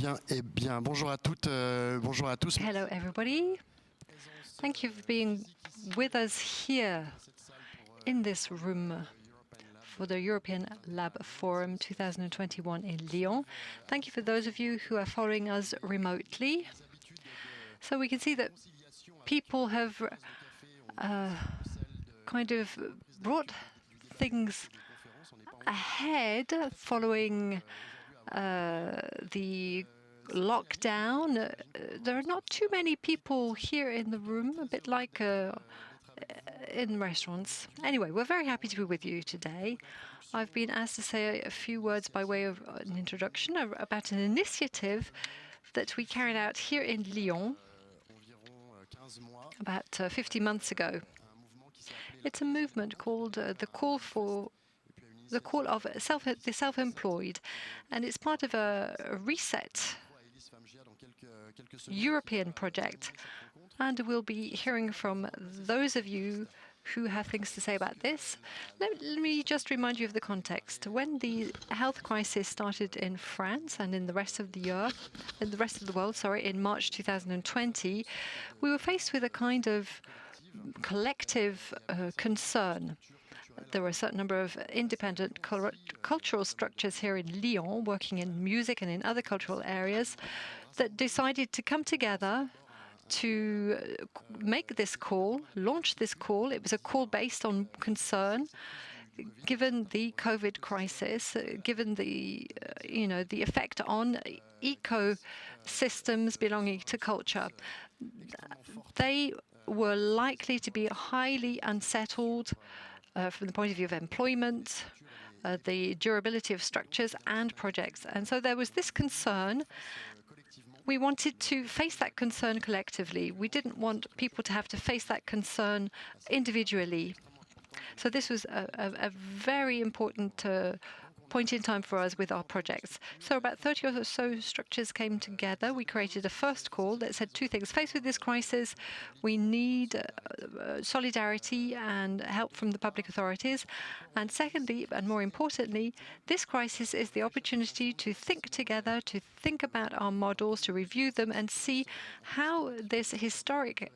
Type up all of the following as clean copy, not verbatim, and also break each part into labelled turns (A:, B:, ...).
A: Bonjour à toutes, bonjour à tous.
B: Hello, everybody. Thank you for being with us here in this room for the European Lab Forum 2021 in Lyon. Thank you for those of you who are following us remotely. So we can see that people have kind of brought things ahead following the lockdown. There are not too many people here in the room, a bit like in restaurants. Anyway, we're very happy to be with you today. I've been asked to say a few words by way of an introduction about an initiative that we carried out here in Lyon about 50 months ago. It's a movement called the Call of the Self-Employed, and it's part of a reset European project. And we'll be hearing from those of you who have things to say about this. Let me just remind you of the context. When the health crisis started in France and in the rest of the world, in March 2020, we were faced with a kind of collective concern. There were a certain number of independent cultural structures here in Lyon, working in music and in other cultural areas, that decided to come together to make this call, launch this call. It was a call based on concern, given the COVID crisis, given the the effect on ecosystems belonging to culture. They were likely to be highly unsettled from the point of view of employment, the durability of structures and projects. And so there was this concern. We wanted to face that concern collectively. We didn't want people to have to face that concern individually. So this was a very important point in time for us with our projects. So about 30 or so structures came together. We created a first call that said two things. Faced with this crisis, we need solidarity and help from the public authorities. And secondly, and more importantly, this crisis is the opportunity to think together, to think about our models, to review them and see how this historic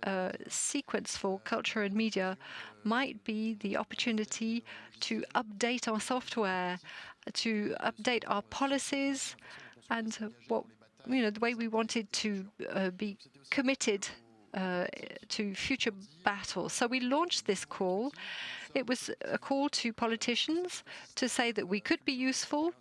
B: sequence for culture and media might be the opportunity to update our software, to update our policies, and the way we wanted to be committed to future battles. So we launched this call. It was a call to politicians to say that we could be useful,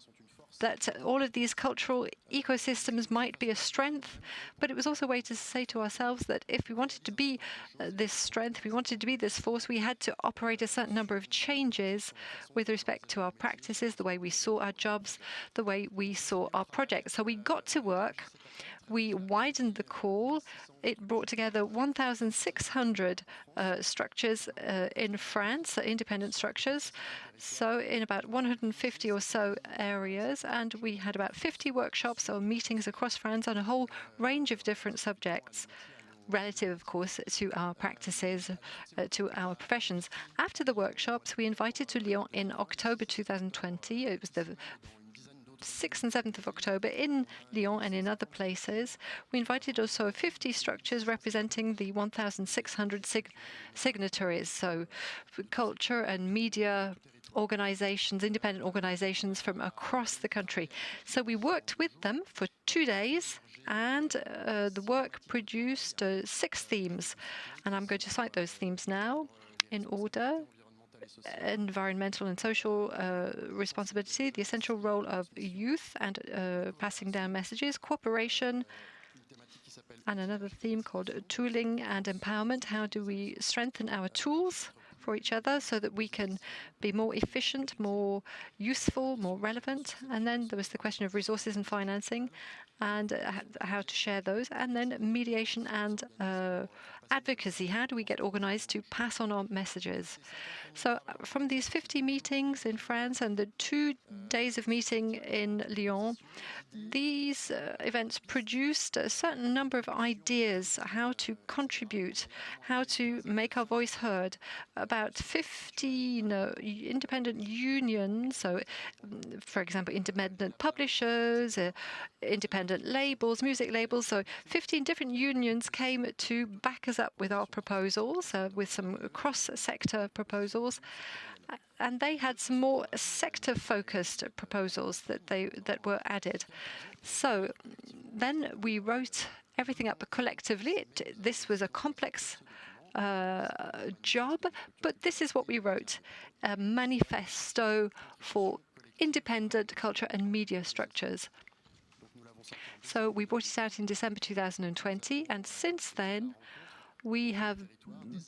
B: that all of these cultural ecosystems might be a strength, but it was also a way to say to ourselves that if we wanted to be this strength, if we wanted to be this force, we had to operate a certain number of changes with respect to our practices, the way we saw our jobs, the way we saw our projects. So we got to work. We widened the call. It brought together 1,600 structures in France, independent structures, so in about 150 or so areas. And we had about 50 workshops or meetings across France on a whole range of different subjects, relative, of course, to our practices, to our professions. After the workshops, we invited to Lyon in October 2020. It was the 6th and 7th of October in Lyon and in other places. We invited also 50 structures representing the 1,600 signatories, so culture and media organizations, independent organizations from across the country. So we worked with them for 2 days, and the work produced 6 themes. And I'm going to cite those themes now in order: environmental and social responsibility, the essential role of youth and passing down messages, cooperation, and another theme called tooling and empowerment. How do we strengthen our tools for each other so that we can be more efficient, more useful, more relevant? And then there was the question of resources and financing and how to share those. And then mediation and advocacy. How do we get organized to pass on our messages? So from these 50 meetings in France and the 2 days of meeting in Lyon, these events produced a certain number of ideas how to contribute, how to make our voice heard about 15 independent unions, so for example, independent publishers, independent labels, music labels, so 15 different unions came to back us up with our proposals, with some cross-sector proposals. And they had some more sector-focused proposals that were added. So then we wrote everything up collectively. This was a complex job, but this is what we wrote: a manifesto for independent culture and media structures. So we brought it out in December 2020, and since then, we have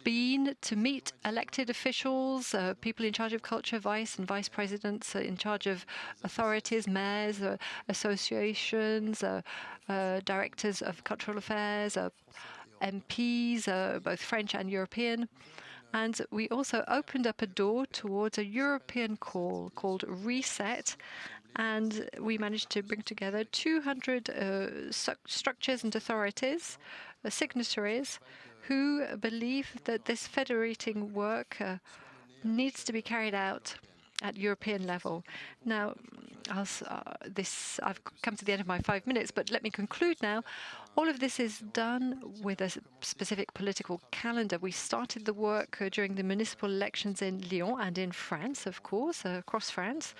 B: been to meet elected officials, people in charge of culture, vice and vice presidents in charge of authorities, mayors, associations, directors of cultural affairs, MPs, both French and European. And we also opened up a door towards a European call called Reset. And we managed to bring together 200 structures and authorities, signatories, who believe that this federating work needs to be carried out at European level. Now, I've come to the end of my 5 minutes, but let me conclude now. All of this is done with a specific political calendar. We started the work during the municipal elections in Lyon and in France, of course, across France,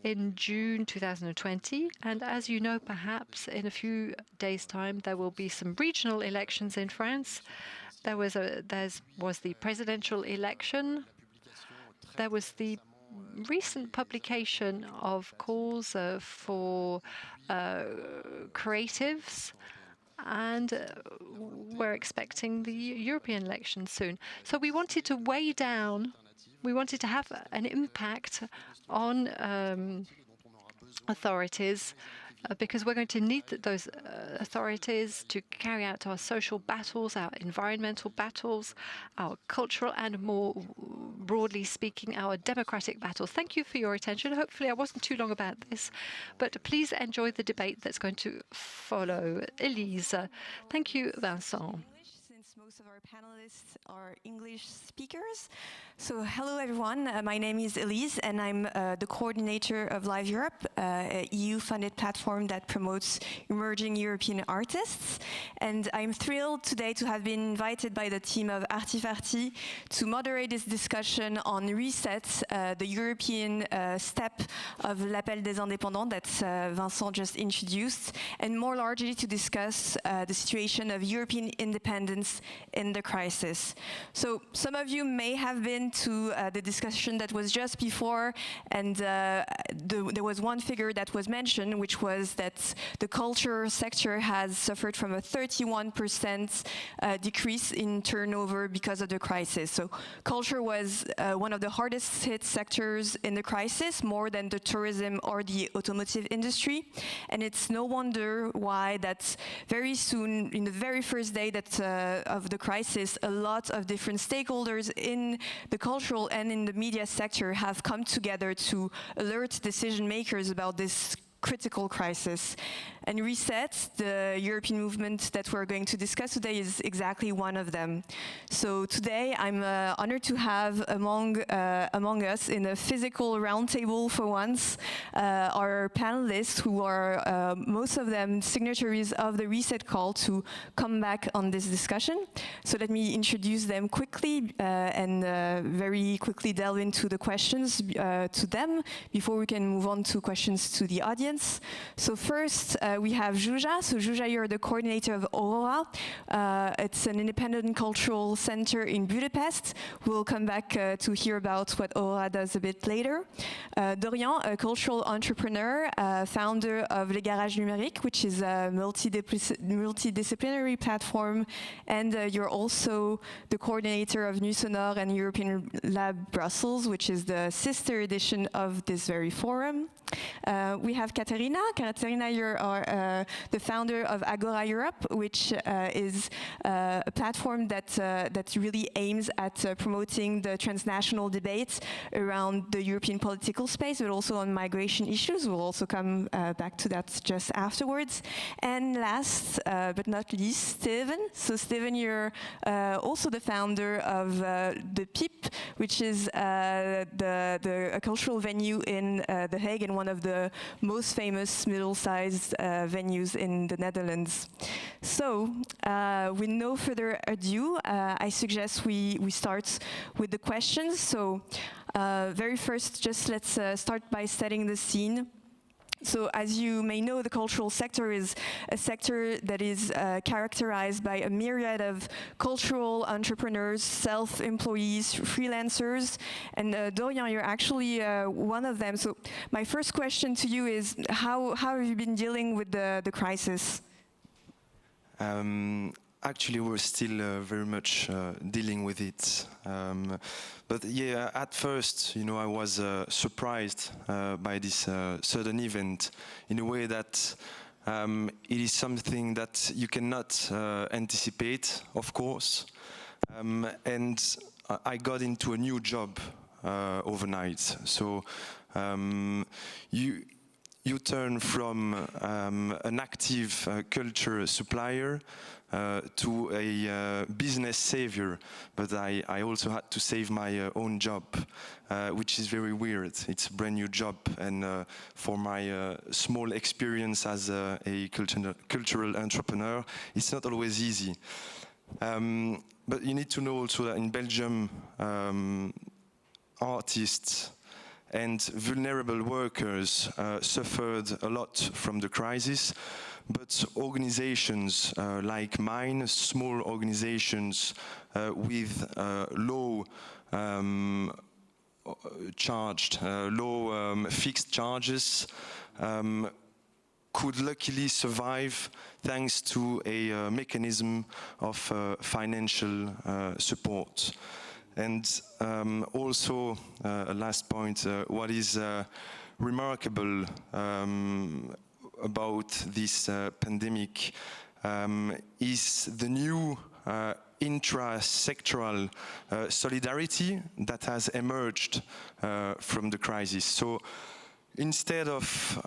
B: in June 2020. And as you know, perhaps in a few days' time, there will be some regional elections in France. There was the presidential election. There was the recent publication of calls for creatives, and we're expecting the European elections soon. So we wanted to weigh down, we wanted to have an impact on authorities, because we're going to need those authorities to carry out our social battles, our environmental battles, our cultural, and more broadly speaking, our democratic battles. Thank you for your attention. Hopefully I wasn't too long about this, but please enjoy the debate that's going to follow. Elise. Thank you, Vincent.
C: Since most of our panelists are English speakers. So hello everyone, my name is Elise and I'm the coordinator of Live Europe, an EU-funded platform that promotes emerging European artists. And I'm thrilled today to have been invited by the team of Artifarty to moderate this discussion on Reset, the European step of l'Appel des Indépendants that Vincent just introduced, and more largely to discuss the situation of European independence in the crisis. So some of you may have been to the discussion that was just before, and there was one figure that was mentioned, which was that the culture sector has suffered from a 31% decrease in turnover because of the crisis. So culture was one of the hardest hit sectors in the crisis, more than the tourism or the automotive industry. And it's no wonder why that very soon, in the very first day that of the crisis, a lot of different stakeholders in the cultural and in the media sector have come together to alert decision makers about this critical crisis. And Reset, the European movement that we're going to discuss today, is exactly one of them. So today I'm honored to have among us in a physical roundtable for once our panelists, who are most of them signatories of the Reset call to come back on this discussion. So let me introduce them quickly and very quickly delve into the questions to them before we can move on to questions to the audience. So first, we have Zsuzsa. So Zsuzsa, you're the coordinator of Aurora. It's an independent cultural center in Budapest. We'll come back to hear about what Aurora does a bit later. Dorian, a cultural entrepreneur, founder of Les Garages Numériques, which is a multidisciplinary platform, and you're also the coordinator of Nu Sonore and European Lab Brussels, which is the sister edition of this very forum. We have Katerina. Katerina, you're the founder of Agora Europe, which is a platform that really aims at promoting the transnational debate around the European political space, but also on migration issues. We'll also come back to that just afterwards. And last but not least, Steven. So Steven, you're also the founder of the PIP, which is a cultural venue in The Hague and one of the most famous middle-sized venues in the Netherlands. So, with no further ado, I suggest we start with the questions. So, very first, just let's start by setting the scene. So, as you may know, the cultural sector is a sector that is characterized by a myriad of cultural entrepreneurs, self-employees, freelancers, and Dorian, you're actually one of them. So, my first question to you is, how have you been dealing with the crisis?
D: Actually, we're still very much dealing with it. But yeah, at first, you know, I was surprised by this sudden event in a way that it is something that you cannot anticipate, of course. And I got into a new job overnight. So you turn from an active culture supplier to a business savior, but I also had to save my own job, which is very weird. It's a brand new job, and for my small experience as a cultural entrepreneur, it's not always easy. But you need to know also that in Belgium, artists and vulnerable workers suffered a lot from the crisis, but organizations like mine, small organizations with low fixed charges, could luckily survive thanks to a mechanism of financial support. And also, a last point, what is remarkable about this pandemic is the new intra-sectoral solidarity that has emerged from the crisis. So instead of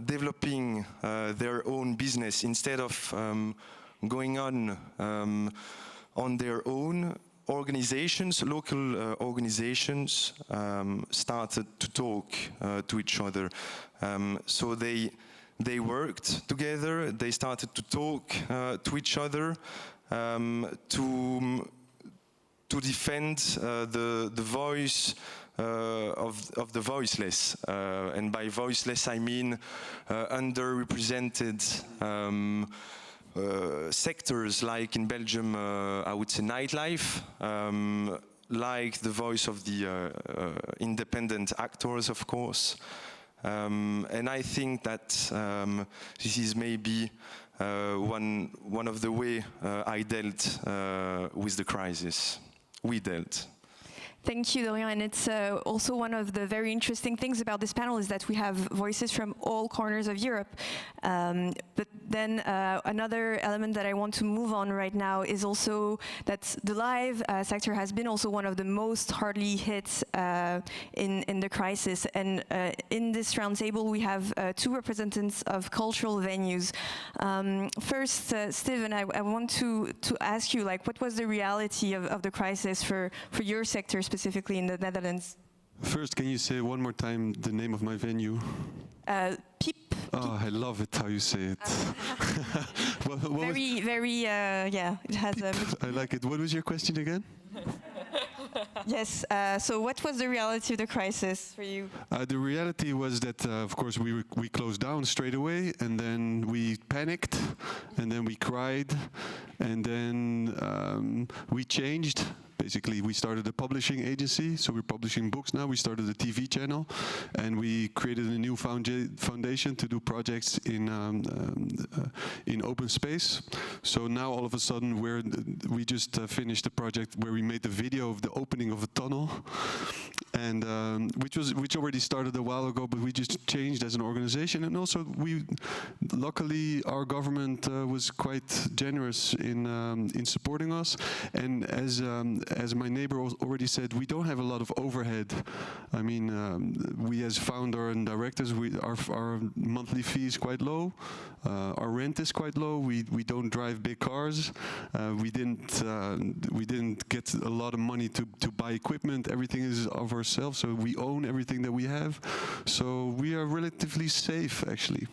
D: developing their own business, instead of going on their own, organizations, local organizations started to talk to each other. So they worked together, they started to talk to each other to defend the voice of the voiceless. And by voiceless I mean underrepresented sectors, like in Belgium, I would say nightlife, like the voice of the independent actors, of course. And I think that this is maybe one of the way I dealt with the crisis. We dealt.
C: Thank you, Dorian. And it's also one of the very interesting things about this panel is that we have voices from all corners of Europe. But then another element that I want to move on right now is also that the live sector has been also one of the most hardly hit in the crisis. And in this roundtable, we have two representatives of cultural venues. First, Steven, I want to ask you, like, what was the reality of the crisis for your sector, specifically in the Netherlands?
E: First, can you say one more time the name of my venue?
C: Piep.
E: Oh, I love it how you say it.
C: Very, yeah, it has a...
E: I like it. What was your question again?
C: Yes, so what was the reality of the crisis for you?
E: The reality was that, of course, we closed down straight away, and then we panicked, and then we cried, and then we changed. Basically, we started a publishing agency, so we're publishing books now. We started a TV channel, and we created a new foundation to do projects in open space. So now, all of a sudden, we just finished a project where we made the video of the opening of a tunnel, and which already started a while ago, but we just changed as an organization. And also, luckily, our government was quite generous in supporting us. And as my neighbor already said, we don't have a lot of overhead. I mean, we as founder and directors, our monthly fee is quite low. Our rent is quite low. We don't drive big cars. We didn't get a lot of money to buy equipment. Everything is of ourselves, so we own everything that we have. So we are relatively safe, actually.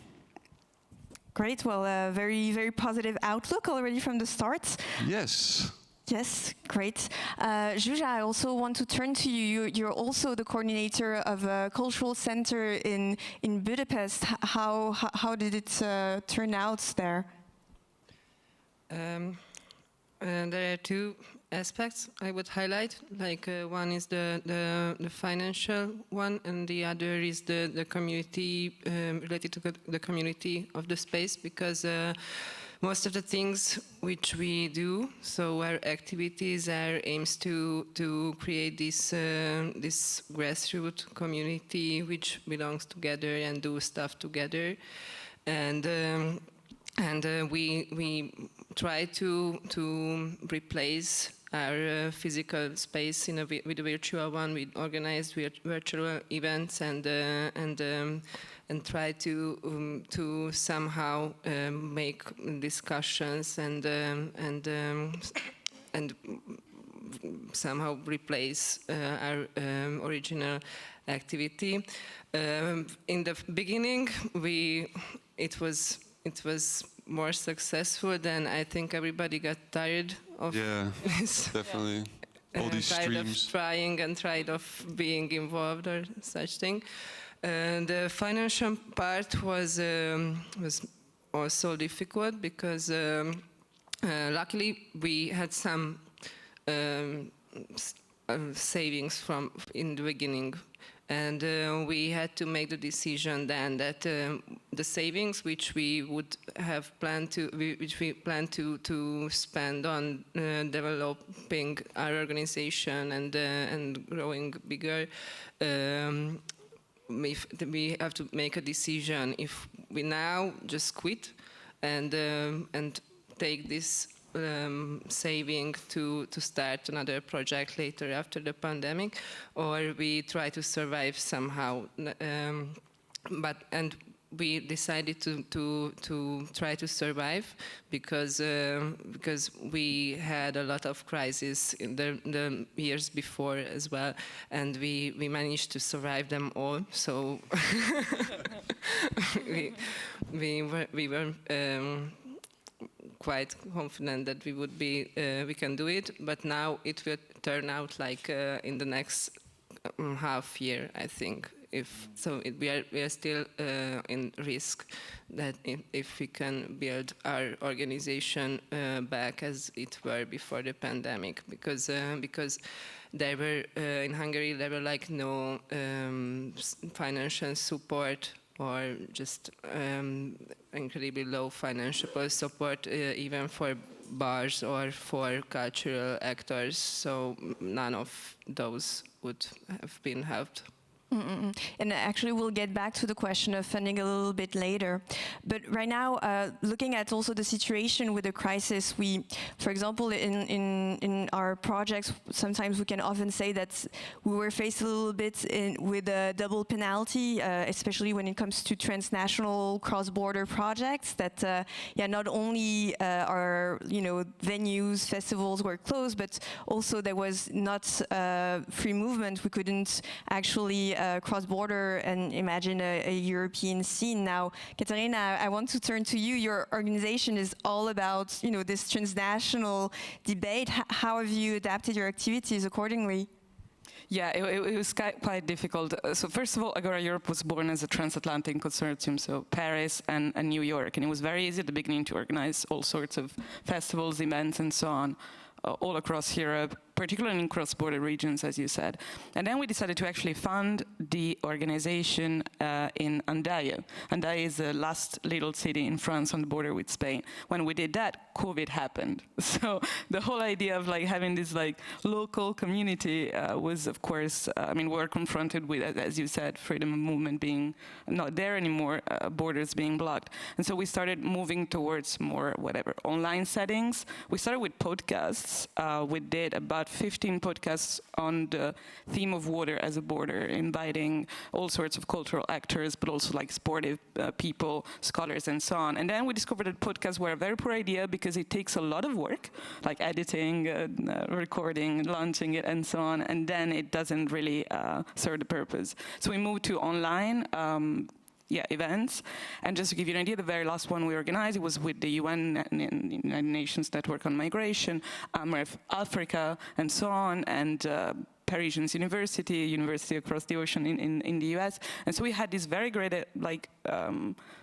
C: Great. Well, very, very positive outlook already from the start.
E: Yes.
C: Yes, great. Zsuzsa, I also want to turn to you. You're also the coordinator of a cultural center in Budapest. How did it turn out there?
F: There are two aspects I would highlight. Like one is the financial one, and the other is the community related to the community of the space, because most of the things which we do, so our activities are aims to create this grassroots community which belongs together and do stuff together, and we try to replace our physical space with a virtual one. We organize virtual events and try to somehow make discussions and somehow replace our original activity. In the beginning, it was more successful. Then I think everybody got tired of this.
E: Definitely. All these
F: tired
E: streams.
F: of trying and tired of being involved or such thing. The financial part was also difficult, because luckily we had some savings in the beginning, and we had to make the decision then that the savings which we would have planned to spend on developing our organization and growing bigger. We have to make a decision if we now just quit and take this saving to start another project later after the pandemic, or we try to survive somehow. And we decided to try to survive, because we had a lot of crises in the years before as well, and we managed to survive them all. So we were quite confident that we can do it. But now it will turn out like in the next half year, I think. We are still in risk that if we can build our organization back as it were before the pandemic, because there were in Hungary there were like no financial support, or just incredibly low financial support even for bars or for cultural actors. So none of those would have been helped.
C: And actually, we'll get back to the question of funding a little bit later. But right now, looking at also the situation with the crisis, for example, in our projects, sometimes we can often say that we were faced a little bit with a double penalty, especially when it comes to transnational cross-border projects. That not only our venues, festivals were closed, but also there was not free movement. We couldn't actually cross-border and imagine a European scene. Now, Katarina, I want to turn to you. Your organization is all about, this transnational debate. How have you adapted your activities accordingly?
G: Yeah, it was quite difficult. So first of all, Agora Europe was born as a transatlantic consortium, so Paris and New York, and it was very easy at the beginning to organize all sorts of festivals, events, and so on, all across Europe, particularly in cross-border regions, as you said. And then we decided to actually fund the organization in Andaille. Andaille is the last little city in France on the border with Spain. When we did that, COVID happened. So the whole idea of like having this like local community was, of course, I mean, we were confronted with, as you said, freedom of movement being not there anymore, borders being blocked. And so we started moving towards more, whatever, online settings. We started with podcasts. We did about 15 podcasts on the theme of water as a border, inviting all sorts of cultural actors, but also like sportive people, scholars, and so on. And then we discovered that podcasts were a very poor idea because it takes a lot of work, like editing, recording, launching it, and so on. And then it doesn't really serve the purpose. So we moved to online events. And just to give you an idea, the very last one we organized, it was with the UN, United Nations Network on Migration, Africa, and so on, and Parisians University across the ocean in the US. And so we had this very great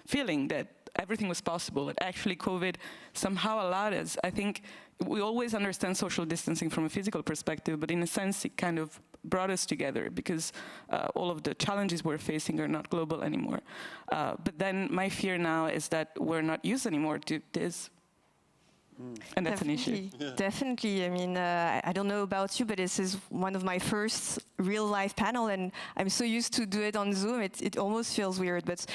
G: feeling that everything was possible, that actually COVID somehow allowed us. I think we always understand social distancing from a physical perspective, but in a sense it kind of brought us together because all of the challenges we're facing are not global anymore. But then my fear now is that we're not used anymore to this. And that's an issue.
C: Definitely. I mean, I don't know about you, but this is one of my first real life panel, and I'm so used to do it on Zoom, it almost feels weird. But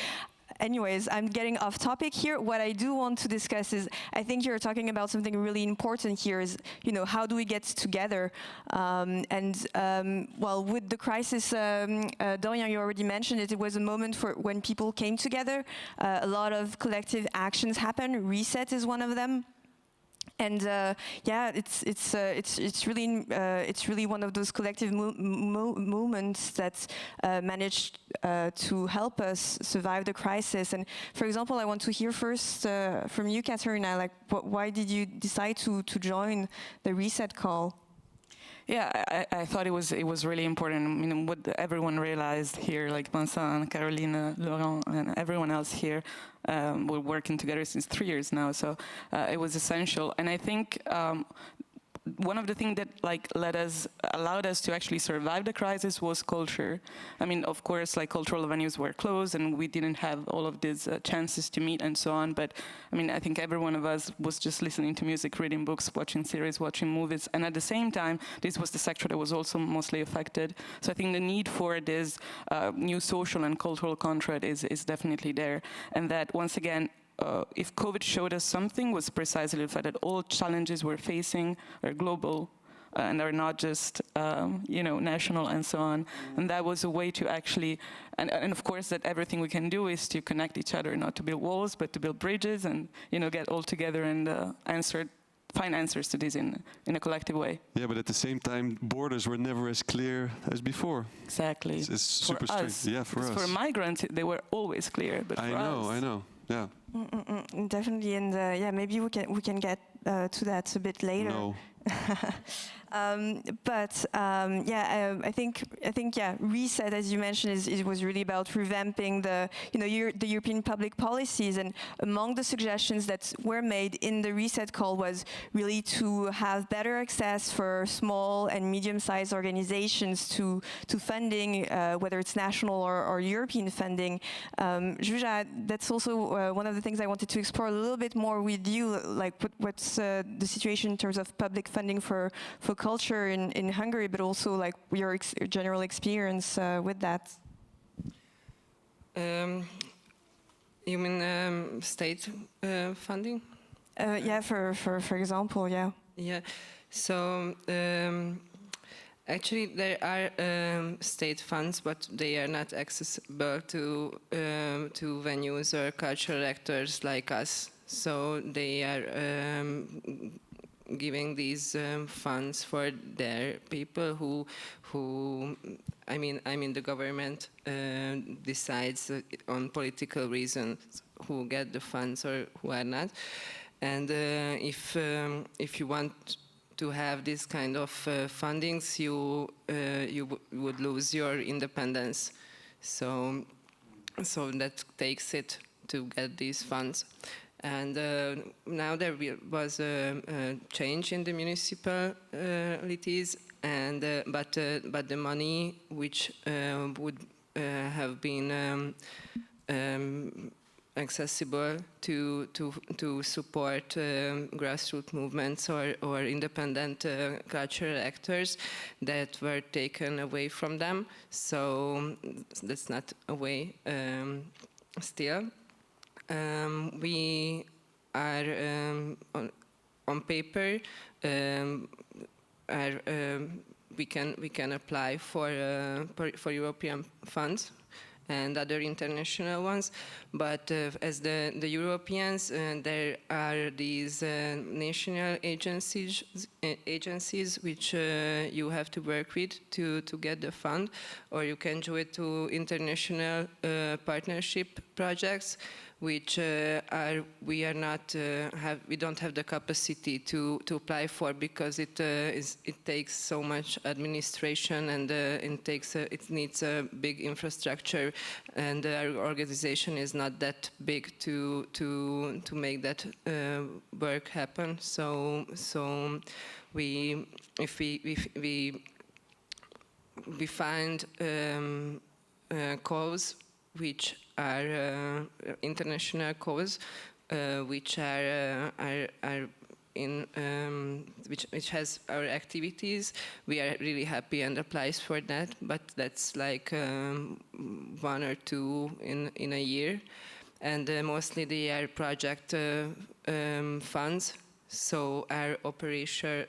C: anyways, I'm getting off topic here. What I do want to discuss is, I think you're talking about something really important here is, you know, how do we get together? Well, with the crisis, Dorian, you already mentioned it, it was a moment for when people came together. A lot of collective actions happened. Reset is one of them. And yeah, it's really one of those collective movements that managed to help us survive the crisis. And for example, I want to hear first from you, Katerina. Like, why did you decide to join the Reset call?
G: Yeah, I thought it was really important. I mean, what everyone realized here, like Vincent, Caroline, Laurent, and everyone else here, we're working together since 3 years now. So it was essential, and I think one of the things that allowed us to actually survive the crisis was culture. I mean, of course, like cultural venues were closed and we didn't have all of these chances to meet and so on. But I mean, I think every one of us was just listening to music, reading books, watching series, watching movies. And at the same time, this was the sector that was also mostly affected. So I think the need for this new social and cultural contract is definitely there. And that, once again, if COVID showed us something, was precisely the fact that all challenges we're facing are global and are not just, national and so on. And that was a way to actually, and of course that everything we can do is to connect each other, not to build walls, but to build bridges and, get all together and find answers to this in a collective way.
E: Yeah, but at the same time, borders were never as clear as before.
G: Exactly.
E: It's super strange. Yeah, for us.
G: For migrants, they were always clear, but for us...
E: I know. Yeah.
C: Definitely, and yeah, maybe we can get to that a bit later.
E: No.
C: I think Reset, as you mentioned, it was really about revamping the European public policies, and among the suggestions that were made in the Reset call was really to have better access for small and medium-sized organizations to funding, whether it's national or European funding. Zsuzsa, that's also one of the things I wanted to explore a little bit more with you, like what's the situation in terms of public funding for culture in Hungary, but also like your general experience with that.
F: You mean state funding?
C: Yeah, for example, yeah.
F: Yeah, so actually there are state funds, but they are not accessible to venues or cultural actors like us. So they are giving these funds for their people who I mean the government decides on political reasons who get the funds or who are not. And if you want to have this kind of fundings, you would lose your independence. So that takes it to get these funds. And now there was a change in the municipalities, and but the money which would have been accessible to support grassroots movements or independent cultural actors, that were taken away from them. So that's not a way still. We are on paper. We can apply for European funds and other international ones, but as the Europeans, there are these national agencies which you have to work with to get the fund, or you can do it to international partnership projects, which we don't have the capacity to apply for, because it takes so much administration, and it needs a big infrastructure, and our organization is not that big to make that work happen. So if we find cause which are international cause, which are in which has our activities, we are really happy and applies for that. But that's like 1 or 2 in a year, and mostly they are project funds. So our operation,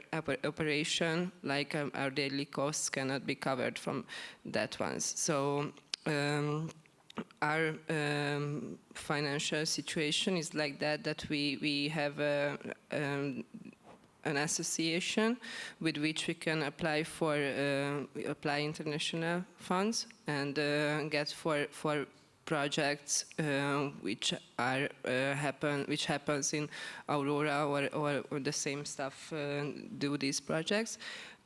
F: like our daily costs, cannot be covered from that ones. So. Our financial situation is like that we have an association with which we can apply for international funds and get for projects which happens in Aurora, or the same staff do these projects.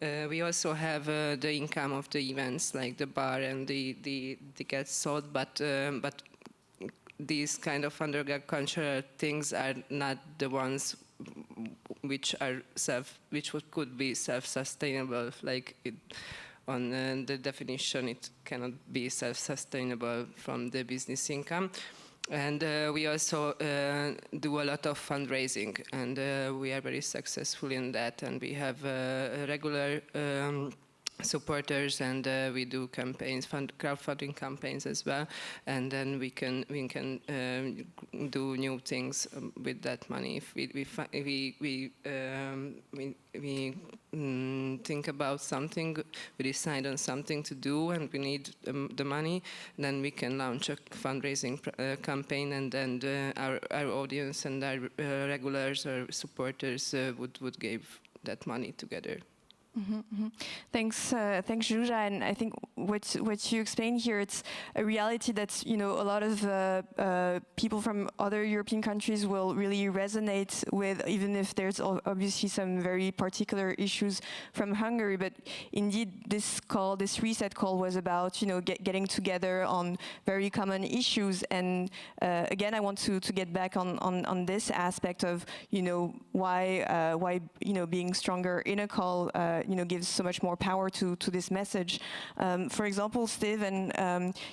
F: We also have the income of the events, like the bar and the tickets sold, but these kind of underground cultural things are not the ones which could be self-sustainable. Like on the definition, it cannot be self-sustainable from the business income. And we also do a lot of fundraising, and we are very successful in that. And we have regular supporters, and we do campaigns, crowdfunding campaigns as well. And then we can do new things with that money. If we think about something, we decide on something to do, and we need the money, then we can launch a fundraising campaign, and then our audience and our regulars or supporters would give that money together.
C: Mm-hmm, mm-hmm. Thanks, Zsuzsa. And I think what you explained here, it's a reality that a lot of people from other European countries will really resonate with, even if there's obviously some very particular issues from Hungary. But indeed, this reset call was about getting together on very common issues. And again, I want to get back on this aspect of why being stronger in a call gives so much more power to this message. For example, Steven,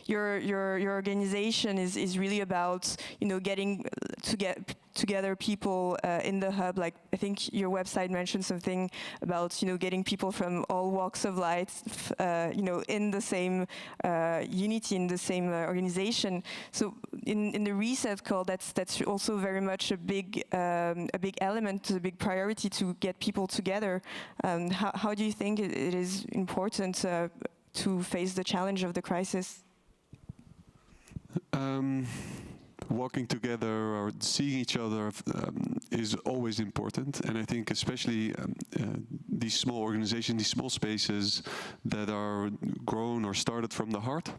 C: your organization is really about getting together people in the hub. Like, I think your website mentioned something about getting people from all walks of life in the same unity, in the same organization. So in the reset call, that's also very much a big element, a big priority to get people together. How do you think it is important to face the challenge of the crisis?
E: Walking together or seeing each other is always important, and I think especially these small organizations, these small spaces that are grown or started from the heart,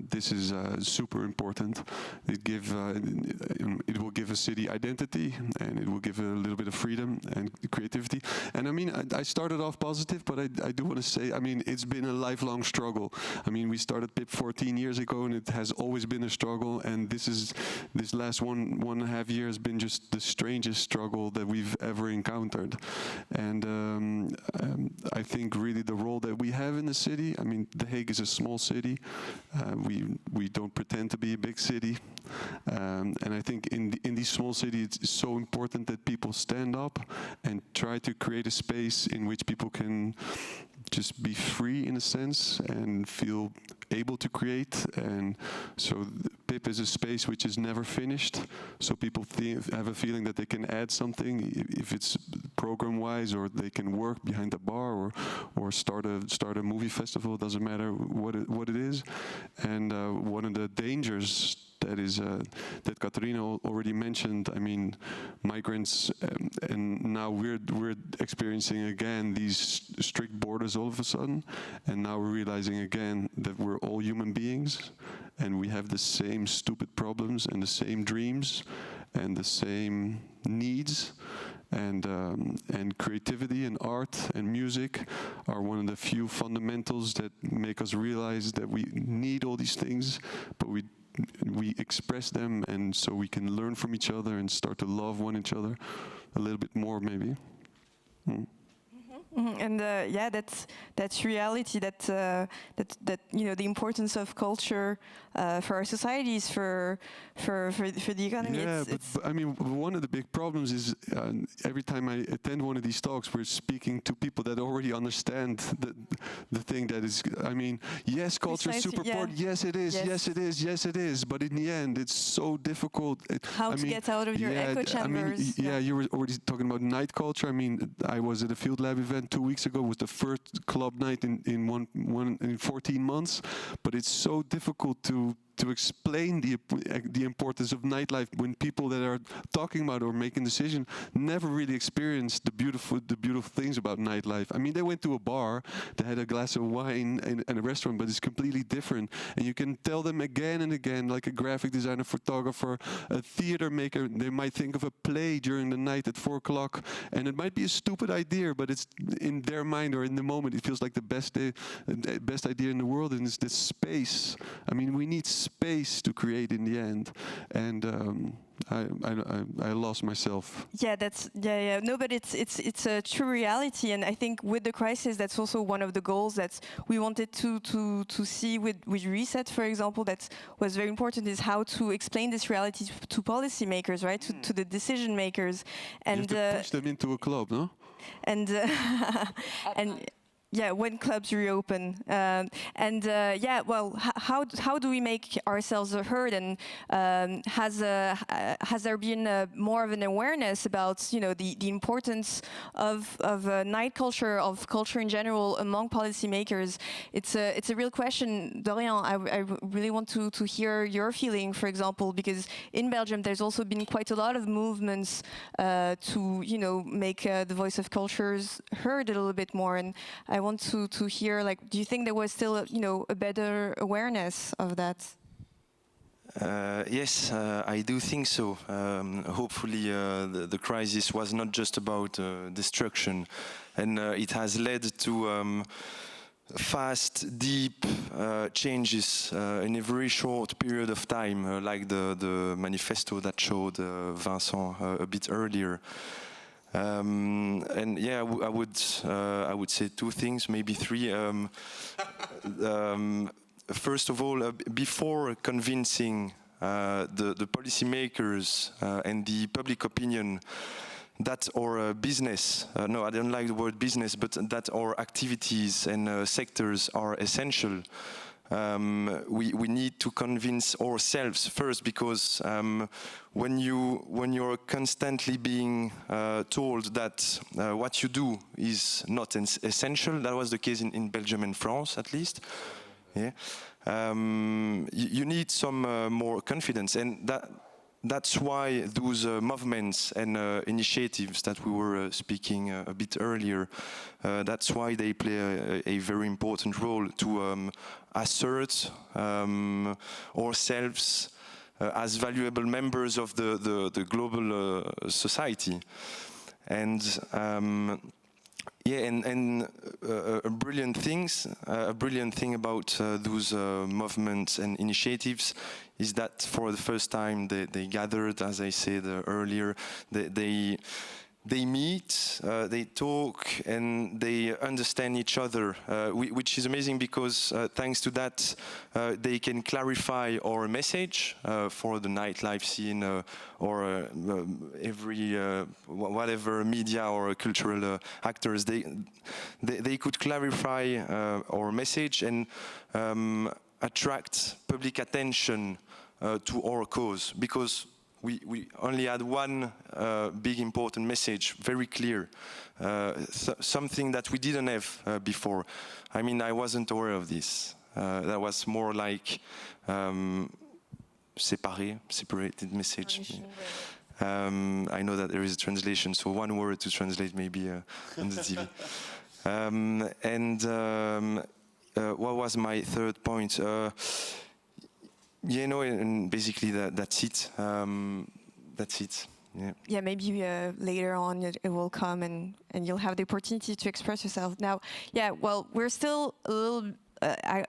E: This is super important. It will give a city identity, and it will give a little bit of freedom and creativity. And I mean, I started off positive, but I do want to say, I mean, it's been a lifelong struggle. I mean, we started PIP 14 years ago, and it has always been a struggle. And this last one and a half year has been just the strangest struggle that we've ever encountered. And I think really the role that we have in the city, I mean, The Hague is a small city. We don't pretend to be a big city. And I think in these small cities, it's so important that people stand up and try to create a space in which people can just be free in a sense and feel able to create. And so PIP is a space which is never finished, so people have a feeling that they can add something, if it's program-wise, or they can work behind the bar, or start a movie festival. It doesn't matter what it is. And one of the dangers that Katarina already mentioned, I mean, migrants, and now we're experiencing again these strict borders all of a sudden, and now we're realizing again that we're all human beings, and we have the same stupid problems and the same dreams and the same needs. And creativity and art and music are one of the few fundamentals that make us realize that we need all these things, but we express them, and so we can learn from each other and start to love one each other a little bit more, maybe.
C: And yeah, that's reality. That you know, the importance of culture for our societies, for the economy.
E: Yeah, but I mean, one of the big problems is every time I attend one of these talks, we're speaking to people that already understand the thing that is. I mean, yes, culture is super important. Yes, it is. Yes, it is. Yes, it is. But in the end, it's so difficult.
C: How to get out of your echo chambers.
E: I mean, you were already talking about night culture. I mean, I was at a field lab event 2 weeks ago. It was the first club night in 14 months, but it's so difficult to explain the importance of nightlife when people that are talking about or making decisions never really experienced the beautiful things about nightlife. I mean, they went to a bar, they had a glass of wine and a restaurant, but it's completely different. And you can tell them again and again, like a graphic designer, photographer, a theater maker, they might think of a play during the night at 4 o'clock, and it might be a stupid idea, but it's in their mind or in the moment, it feels like the best idea in the world, and it's this space. I mean, we need space to create in the end, and I lost myself.
C: Yeah, no, but it's a true reality, and I think with the crisis, that's also one of the goals that we wanted to see with Reset, for example. That was very important, is how to explain this reality to policymakers, right, to the decision makers, and
E: you have to push them into a club, no?
C: And yeah, when clubs reopen, yeah, well, how do we make ourselves heard? And has there been more of an awareness about, you know, the importance of night culture, of culture in general, among policymakers? It's a real question, Dorian. I really want to hear your feeling, for example, because in Belgium there's also been quite a lot of movements to, you know, make the voice of cultures heard a little bit more, and I want to hear, like, do you think there was still, you know, a better awareness of that?
D: Yes, I do think so. Hopefully the crisis was not just about destruction, and it has led to fast, deep changes in a very short period of time, like the manifesto that showed Vincent a bit earlier. And yeah, I would say two things, maybe three. First of all, before convincing the policymakers and the public opinion that our business, no, I don't like the word business, but that our activities and sectors are essential, we need to convince ourselves first, because when you're constantly being told that what you do is not essential, that was the case in Belgium and France at least. Yeah, you need some more confidence, and that's why those movements and initiatives that we were speaking a bit earlier, that's why they play a very important role to assert ourselves as valuable members of the global society. And yeah, and a brilliant thing about those movements and initiatives is that for the first time they gathered, as I said earlier, they meet, they talk, and they understand each other, which is amazing because thanks to that, they can clarify our message for the nightlife scene or every whatever media or cultural actors. They could clarify our message and attract public attention to our cause, because we only had one big important message, very clear, something that we didn't have before. I mean, I wasn't aware of this. That was more like separated message. I know that there is a translation, so one word to translate maybe on the TV. What was my third point? Yeah, no, and basically that's it. That's it. Yeah.
C: Yeah, maybe later on it will come and you'll have the opportunity to express yourself. Now, yeah, well, we're still a little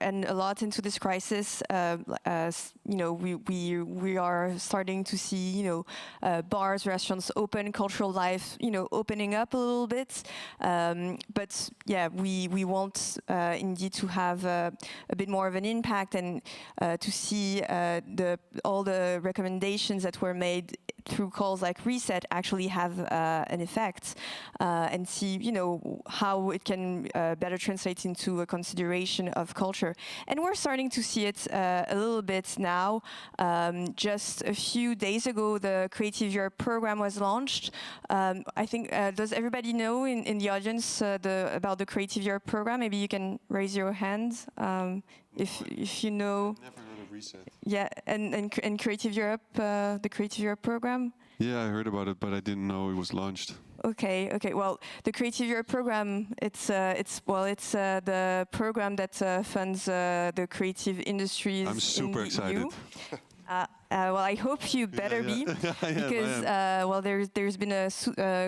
C: and a lot into this crisis. You know, we are starting to see, you know, bars, restaurants open, cultural life, you know, opening up a little bit. But yeah, we want indeed to have a bit more of an impact and to see all the recommendations that were made through calls like Reset actually have an effect, and see, you know, how it can better translate into a consideration of culture. And we're starting to see it a little bit now. Just a few days ago, the Creative Europe program was launched. I think, does everybody know in the audience about the Creative Europe program? Maybe you can raise your hand if you know.
E: Never heard of Reset.
C: Yeah, and Creative Europe, the Creative Europe program.
E: Yeah, I heard about it, but I didn't know it was launched.
C: Okay. Well, the Creative Europe program, it's the program that funds the creative industries.
E: I'm super
C: in the
E: excited.
C: EU. Well, I hope you better be, because well, there's been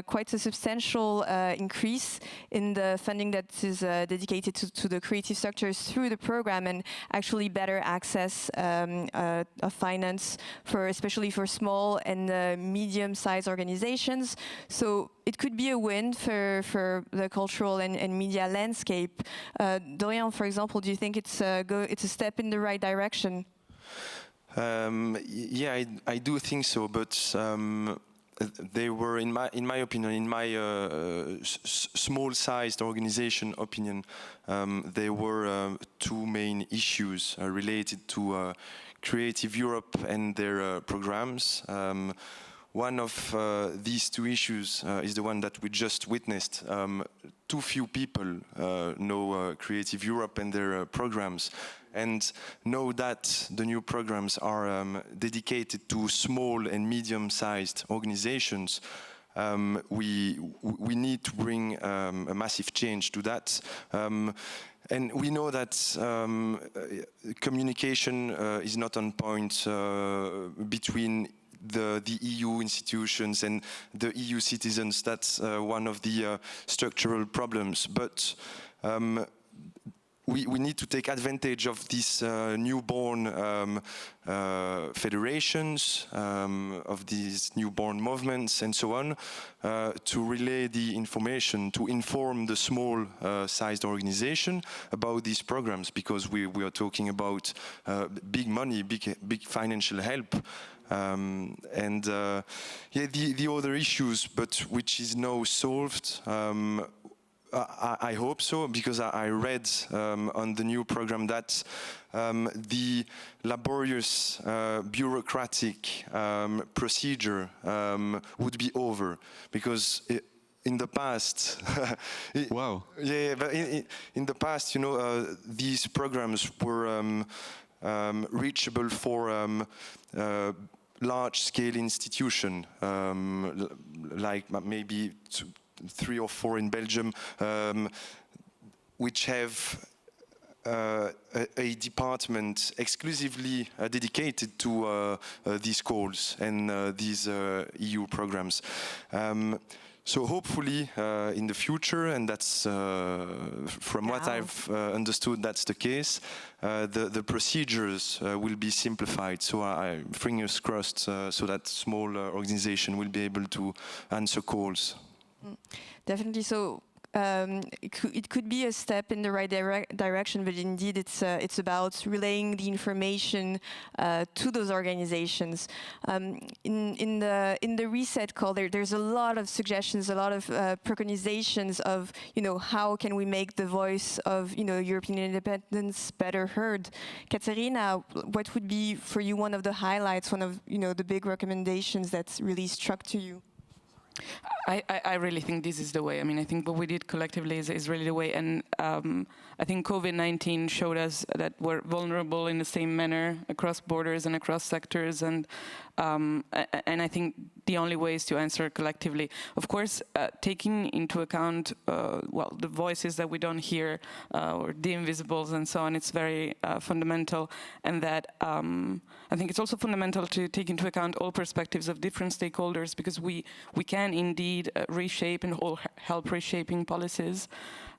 C: quite a substantial increase in the funding that is dedicated to the creative sectors through the program, and actually better access of finance especially for small and medium-sized organizations. So it could be a win for the cultural and media landscape. Dorian, for example, do you think it's a step in the right direction?
D: Yeah, I do think so, but they were, in my opinion, in my small-sized organization opinion, there were two main issues related to Creative Europe and their programs. One of these two issues is the one that we just witnessed. Too few people know Creative Europe and their programs, and know that the new programs are dedicated to small and medium-sized organizations. We need to bring a massive change to that. And we know that communication is not on point between the EU institutions and the EU citizens. That's one of the structural problems. But we need to take advantage of these newborn federations, of these newborn movements and so on, to relay the information, to inform the small-sized organization about these programs, because we are talking about big money, big financial help. Yeah, the other issues, but which is now solved, I hope so, because I read on the new program that the laborious bureaucratic procedure would be over, because in the past,
E: Wow.
D: Yeah, but in the past, you know, these programs were reachable for large-scale institution, like maybe 3 or 4 in Belgium, which have a department exclusively dedicated to these calls and these EU programs. So hopefully in the future, and that's from what I've understood, that's the case, the procedures will be simplified. So fingers crossed, so that small organization will be able to answer calls.
C: Definitely. So it could be a step in the right direction, but indeed it's about relaying the information to those organizations. In the reset call, there's a lot of suggestions, a lot of preconizations of how can we make the voice of European independence better heard. Katerina, what would be for you one of the highlights, one of the big recommendations that's really struck to you?
G: I really think this is the way. I mean, I think what we did collectively is really the way. And I think COVID-19 showed us that we're vulnerable in the same manner across borders and across sectors. And I think the only way is to answer collectively. Of course, taking into account, the voices that we don't hear, or the invisibles and so on, it's very fundamental. And that I think it's also fundamental to take into account all perspectives of different stakeholders, because we can indeed reshape and help reshaping policies.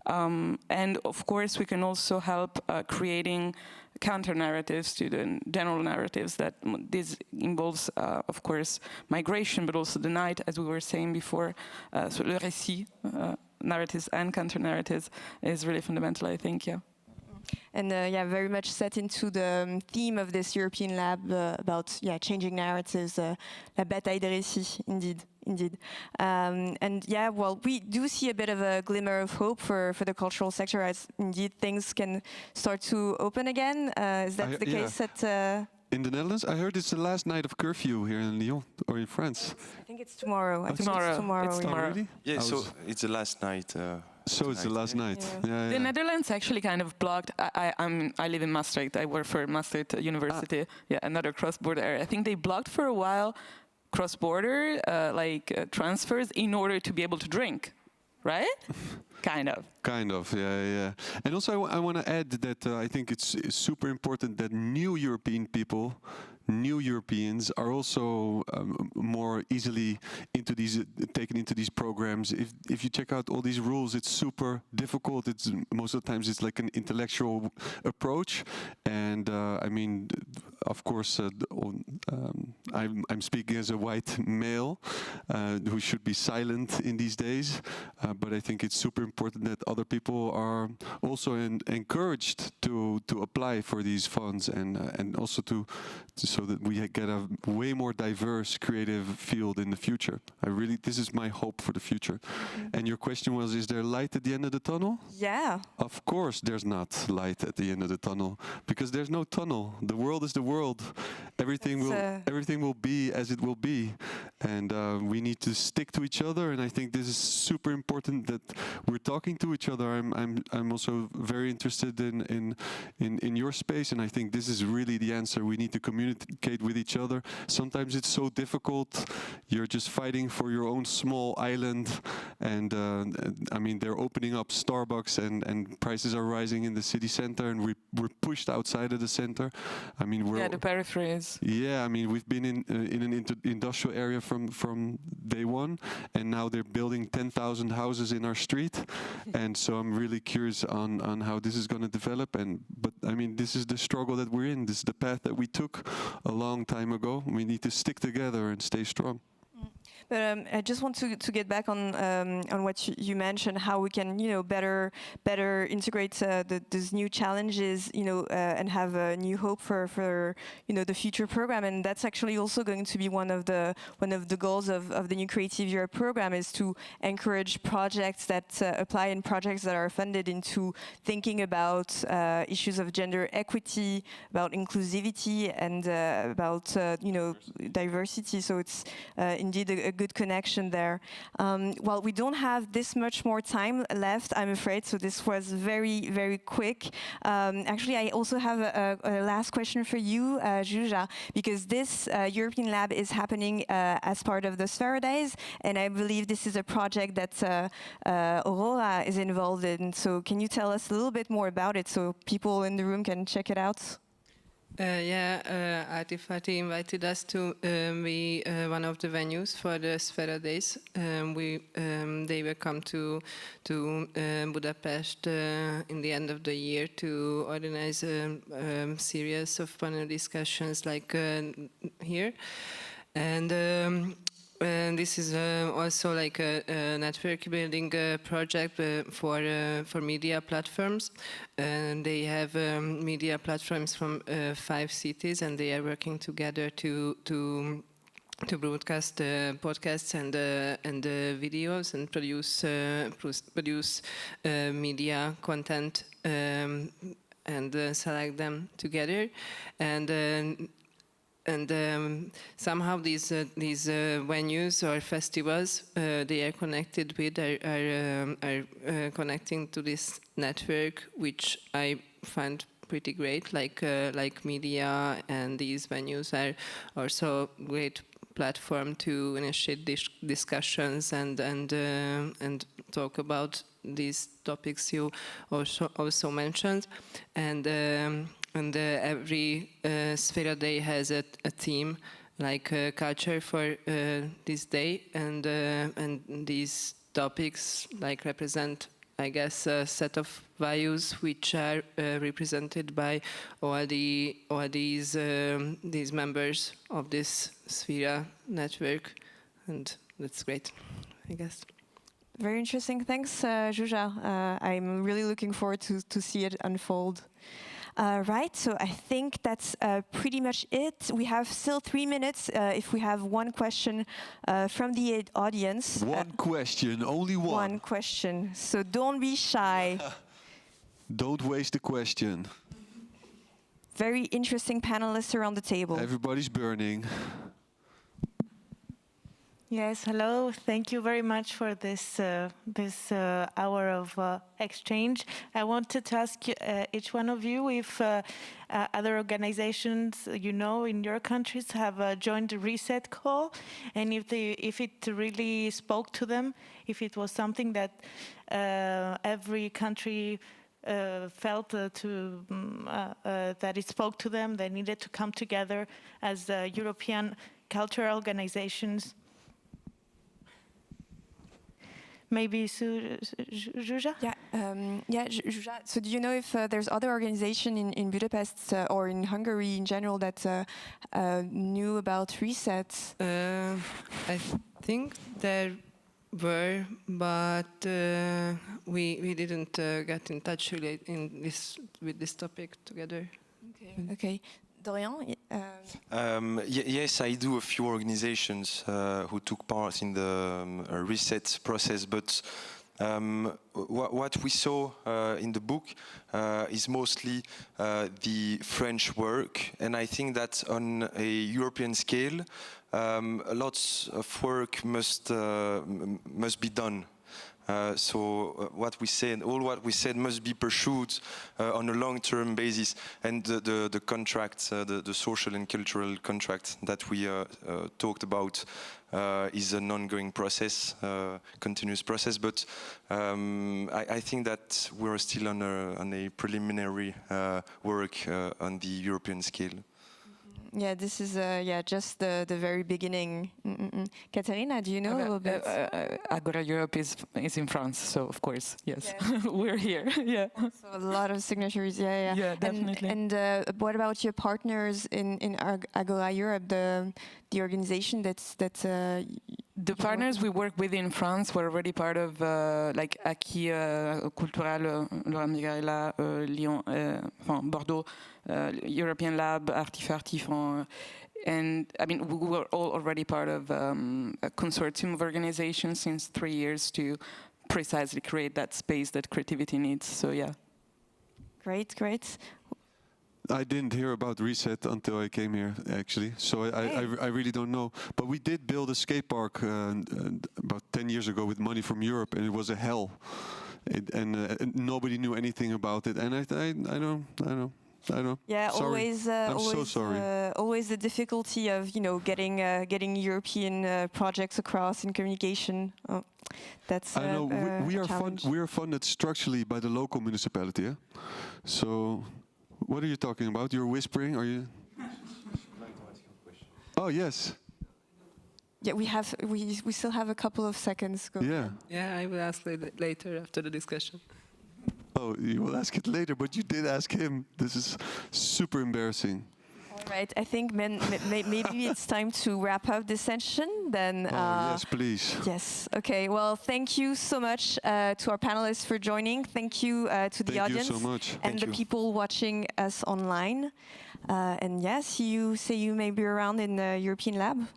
G: And of course, we can also help creating counter-narratives to the general narratives that this involves, of course, migration, but also the night, as we were saying before. So le récit, narratives and counter-narratives is really fundamental, I think, yeah.
C: And very much set into the theme of this European lab about changing narratives, la bataille des récits, indeed. And we do see a bit of a glimmer of hope for the cultural sector, as indeed things can start to open again. Is that the case at...
E: In the Netherlands? I heard it's the last night of curfew here in Lyon, or in France.
C: I think it's tomorrow.
G: It's tomorrow.
C: It's tomorrow.
E: Oh, really?
D: Yeah, so it's the last night.
E: So it's the last night. Yeah.
G: The Netherlands actually kind of blocked. I live in Maastricht. I work for Maastricht University. Yeah, another cross-border area. I think they blocked for a while cross-border transfers in order to be able to drink, right? Kind of, yeah. And also I want to add that I think it's super important that new Europeans are also more easily taken into these programs. If you check out all these rules, it's super difficult. It's most of the times it's like an intellectual approach, and I mean, of course, I'm speaking as a white male who should be silent in these days, but I think it's super important that other people are also encouraged to apply for these funds and also so that we get a way more diverse creative field in the future. This is my hope for the future. And your question was, is there light at the end of the tunnel?
C: Yeah.
E: Of course there's not light at the end of the tunnel, because there's no tunnel. The world is the world. Everything will be as it will be. And we need to stick to each other, and I think this is super important that we're talking to each other. I'm also very interested in your space, and I think this is really the answer. We need to communicate with each other. Sometimes it's so difficult. You're just fighting for your own small island, and I mean, they're opening up Starbucks, and prices are rising in the city center, and we're pushed outside of the center. I mean,
G: the peripheries.
E: Yeah, I mean, we've been in an industrial area from day one, and now they're building 10,000 houses in our street, and so I'm really curious on how this is going to develop. But I mean, this is the struggle that we're in. This is the path that we took a long time ago. We need to stick together and stay strong.
C: But I just want to get back on what you mentioned, how we can better integrate these new challenges, and have a new hope for the future program. And that's actually also going to be one of the goals of the new Creative Europe program, is to encourage projects that apply and projects that are funded into thinking about issues of gender equity, about inclusivity, and about diversity. So it's indeed a good connection there. Well, we don't have this much more time left, I'm afraid, so this was very, very quick. Actually, I also have a last question for you, Zsuzsa, because this European Lab is happening as part of the Sfera Days, and I believe this is a project that Aurora is involved in. So can you tell us a little bit more about it so people in the room can check it out?
F: Artifati invited us to be one of the venues for the Sfera Days. They will come to Budapest in the end of the year to organize a series of panel discussions like here. And this is also like a network building project for media platforms. And they have media platforms from 5 cities, and they are working together to broadcast podcasts and videos and produce media content and select them together. And somehow these venues or festivals they are connected with are connecting to this network, which I find pretty great. Like media and these venues are also great platform to initiate discussions and talk about these topics you also mentioned. And every Sfera Day has a theme, like culture for this day, and these topics like represent, I guess, a set of values which are represented by all these members of this Sfera network, and that's great, I guess.
C: Very interesting. Thanks, Zsuzsa. I'm really looking forward to see it unfold. Right, so I think that's pretty much it. We have still 3 minutes if we have one question from the audience.
E: One question, only one.
C: One question, so don't be shy.
E: Don't waste the question.
C: Very interesting panelists around the table.
E: Everybody's burning.
H: Yes, hello. Thank you very much for this hour of exchange. I wanted to ask each one of you if other organizations, in your countries have joined the Reset call, and if it really spoke to them, if it was something that every country felt that it spoke to them, they needed to come together as European cultural organizations. Maybe Zsuzsa?
C: Zsuzsa. So do you know if there's other organization in Budapest or in Hungary in general that knew about Reset?
F: I think there were, but we didn't get in touch really with this topic together.
C: Okay. Dorian?
D: Yes, I do a few organizations who took part in the Reset process, but what we saw in the book is mostly the French work, and I think that on a European scale, lots of work must be done. So what we said must be pursued on a long-term basis, and the contract, the social and cultural contract that we talked about is an ongoing process, continuous process. But I think that we're still on a preliminary work on the European scale.
C: Yeah, this is just the very beginning. Katerina, do you know a little bit?
G: Agora Europe is in France, so of course, yes, we're here. Yeah,
C: so a lot of signatures. Yeah,
G: definitely.
C: And what about your partners in Agora Europe, the organization that's
G: the partners we work with in France were already part of like Acquis Cultural, Laura Migraela, Lyon, Bordeaux, European Lab, Artifactif, and I mean we were all already part of a consortium of organizations since 3 years to precisely create that space that creativity needs. So yeah.
C: Great.
E: I didn't hear about Reset until I came here, actually. So I really don't know. But we did build a skate park about 10 years ago with money from Europe, and it was a hell. And nobody knew anything about it. And I don't know.
C: Yeah,
E: sorry. I'm so sorry.
C: Always the difficulty of getting European projects across in communication. Oh, that's
E: I know we are funded structurally by the local municipality. Yeah? So, what are you talking about? You're whispering? Are you? Oh yes.
C: Yeah, we still have a couple of seconds. Go
E: Yeah.
C: ahead.
F: Yeah, I will ask later after the discussion.
E: Oh, you will ask it later, but you did ask him. This is super embarrassing.
C: All right, I think maybe it's time to wrap up this session. Then.
E: Yes, please.
C: Yes. Okay. Well, thank you so much to our panelists for joining. Thank you to the audience
E: so much.
C: and the people watching us online. And yes, see you maybe around in the European Lab.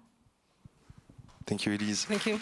D: Thank you, Elise.
F: Thank you.